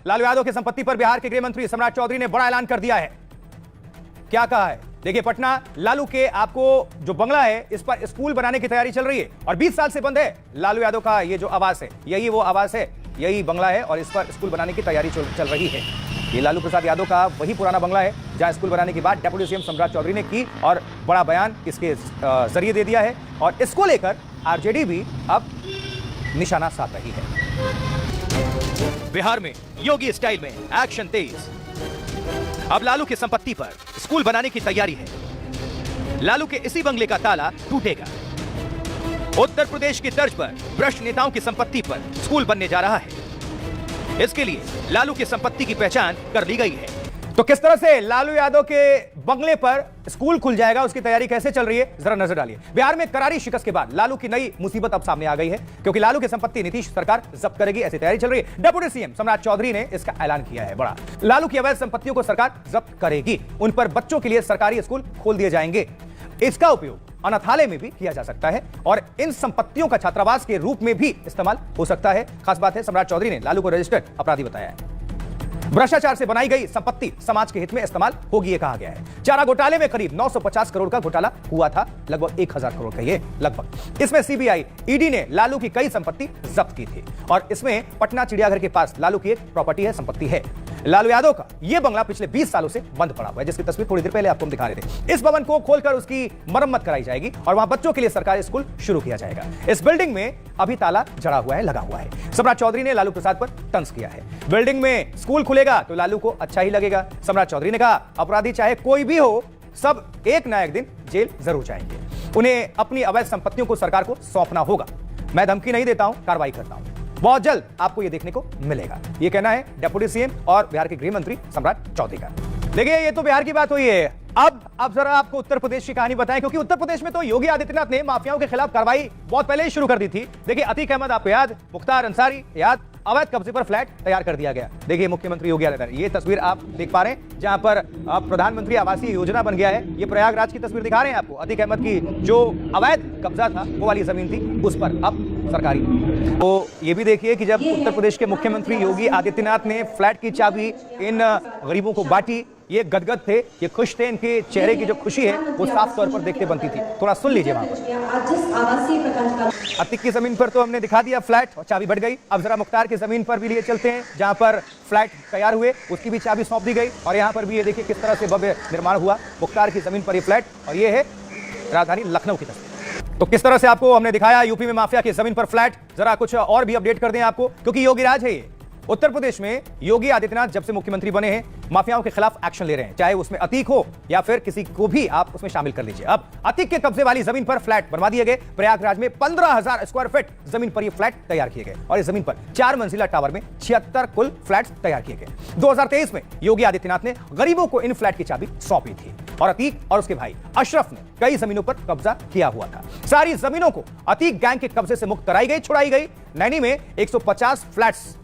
लालू यादव की संपत्ति पर बिहार के गृह मंत्री सम्राट चौधरी ने बड़ा ऐलान कर दिया है। क्या कहा है देखिए। पटना लालू के आपको जो बंगला है इस पर स्कूल बनाने की तैयारी चल रही है और 20 साल से बंद है। लालू यादव का ये जो आवास है यही वो आवास है, यही बंगला है और इस पर स्कूल बनाने की तैयारी चल रही है। ये लालू प्रसाद यादव का वही पुराना बंगला है जहां स्कूल बनाने के बाद डेप्यूटी सीएम सम्राट चौधरी ने की और बड़ा बयान इसके जरिए दे दिया है और इसको लेकर आरजेडी भी अब निशाना साध रही है। बिहार में योगी स्टाइल में एक्शन तेज। अब लालू की संपत्ति पर स्कूल बनाने की तैयारी है। लालू के इसी बंगले का ताला टूटेगा। उत्तर प्रदेश की तर्ज पर भ्रष्ट नेताओं की संपत्ति पर स्कूल बनने जा रहा है। इसके लिए लालू की संपत्ति की पहचान कर ली गई है। तो किस तरह से लालू यादव के बंगले पर स्कूल खुल जाएगा, उसकी तैयारी कैसे चल रही है, जरा नजर डालिए। बिहार में करारी शिकस्त के बाद लालू की नई मुसीबत अब सामने आ गई है क्योंकि लालू की संपत्ति नीतीश सरकार जब्त करेगी, ऐसी तैयारी चल रही है। डेप्यूटी सीएम सम्राट चौधरी ने इसका ऐलान किया है बड़ा। लालू की अवैध संपत्तियों को सरकार जब्त करेगी, उन पर बच्चों के लिए सरकारी स्कूल खोल दिए जाएंगे। इसका उपयोग अनाथालय में भी किया जा सकता है और इन संपत्तियों का छात्रावास के रूप में भी इस्तेमाल हो सकता है। खास बात है, सम्राट चौधरी ने लालू को रजिस्टर्ड अपराधी बताया है। भ्रष्टाचार से बनाई गई संपत्ति समाज के हित में इस्तेमाल होगी, ये कहा गया है। चारा घोटाले में करीब 950 करोड़ का घोटाला हुआ था, लगभग 1000 करोड़ का ये लगभग। इसमें सीबीआई ईडी ने लालू की कई संपत्ति जब्त की थी और इसमें पटना चिड़ियाघर के पास लालू की एक प्रॉपर्टी है, संपत्ति है। लालू यादव का यह बंगला पिछले 20 सालों से बंद पड़ा हुआ है, जिसकी तस्वीर थोड़ी देर पहले आपको हम दिखा रहे थे। इस भवन को खोलकर उसकी मरम्मत कराई जाएगी और वहां बच्चों के लिए सरकारी स्कूल शुरू किया जाएगा। इस बिल्डिंग में अभी ताला जड़ा हुआ है, लगा हुआ है। सम्राट चौधरी ने लालू प्रसाद पर तंज किया है। बिल्डिंग में स्कूल खुलेगा तो लालू को अच्छा ही लगेगा। सम्राट चौधरी ने कहा, अपराधी चाहे कोई भी हो, सब एक ना एक दिन जेल जरूर जाएंगे। उन्हें अपनी अवैध संपत्तियों को सरकार को सौंपना होगा। मैं धमकी नहीं देता हूं, कार्रवाई करता हूं। बहुत जल्द आपको यह देखने को मिलेगा। यह कहना है डेप्यूटी सीएम और बिहार के गृह मंत्री सम्राट चौधरी का। देखिए, ये तो बिहार की बात हुई है। अब जरा आपको उत्तर प्रदेश की कहानी बताएं, क्योंकि उत्तर प्रदेश में तो योगी आदित्यनाथ ने माफियाओं के खिलाफ कार्रवाई बहुत पहले ही शुरू कर दी थी। देखिए, अतीक अहमद आपको याद, मुख्तार अंसारी याद, अवैध कब्जे पर फ्लैट तैयार कर दिया गया। देखिए, मुख्यमंत्री योगी आदित्यनाथ, ये तस्वीर आप देख पा रहे हैं जहां पर प्रधानमंत्री आवासीय योजना बन गया है। ये प्रयागराज की तस्वीर दिखा रहे हैं आपको। अतीक अहमद की जो अवैध कब्जा था, वो वाली जमीन थी, उस पर अब सरकारी। तो ये भी देखिए कि जब उत्तर प्रदेश के मुख्यमंत्री योगी आदित्यनाथ ने फ्लैट की चाबी इन गरीबों को बांटी, ये गदगद थे, ये खुश थे। इनके चेहरे की जो खुशी है वो साफ तौर पर देखते बनती थी। थोड़ा सुन लीजिए वहां पर। अतीक की जमीन पर तो हमने दिखा दिया फ्लैट और चाबी बढ़ गई। अब जरा मुख्तार की जमीन पर भी लिए चलते हैं जहां पर फ्लैट तैयार हुए, उसकी भी चाबी सौंप दी गई और यहाँ पर भी ये देखिए किस तरह से भव्य निर्माण हुआ। मुख्तार की जमीन पर ये फ्लैट और ये है राजधानी लखनऊ की तस्वीर। तो किस तरह से आपको हमने दिखाया यूपी में माफिया की जमीन पर फ्लैट, जरा कुछ और भी अपडेट कर दें आपको, क्योंकि योगी राज है ये। उत्तर प्रदेश में योगी आदित्यनाथ जब से मुख्यमंत्री बने हैं, माफियाओं के खिलाफ एक्शन ले रहे हैं, चाहे उसमें अतीक हो या फिर किसी को भी आप उसमें शामिल कर लीजिए। अब अतीक के कब्जे वाली जमीन पर फ्लैट बनवा दिए गए। प्रयागराज में 15,000 स्क्वायर फीट जमीन पर ये फ्लैट तैयार किए गए और इस जमीन पर 4 मंजिला टावर में 76 कुल फ्लैट्स तैयार किए गए। 2023 में योगी आदित्यनाथ ने गरीबों को इन फ्लैट की चाबी सौंपी थी और अतीक और उसके भाई अशरफ ने कई जमीनों पर कब्जा किया हुआ था। सारी जमीनों को अतीक गैंग के कब्जे से मुक्त कराई गई, छुड़ाई गई। नैनी में 150 फ्लैट्स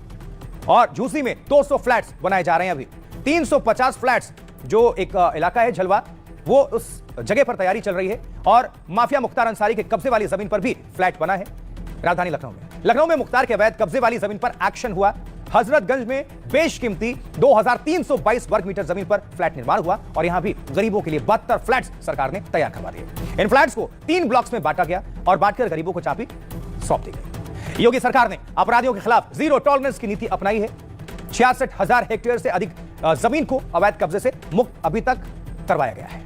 और झूसी में 200 फ्लैट्स बनाए जा रहे हैं। अभी 350 फ्लैट्स, जो एक इलाका है झलवा, वो उस जगह पर तैयारी चल रही है और माफिया मुख्तार अंसारी के कब्जे वाली जमीन पर भी फ्लैट बना है राजधानी लखनऊ में। लखनऊ में मुख्तार के अवैध कब्जे वाली जमीन पर एक्शन हुआ। हजरतगंज में बेशकीमती 2322 वर्ग मीटर जमीन पर फ्लैट निर्माण हुआ और यहां भी गरीबों के लिए 72 फ्लैट्स सरकार ने तैयार करवा दिए। इन फ्लैट्स को 3 ब्लॉक्स में बांटा गया और बांटकर गरीबों को चाबी सौंप दी गई। योगी सरकार ने अपराधियों के खिलाफ जीरो टॉलरेंस की नीति अपनाई है। 66,000 हेक्टेयर से अधिक जमीन को अवैध कब्जे से मुक्त अभी तक करवाया गया है।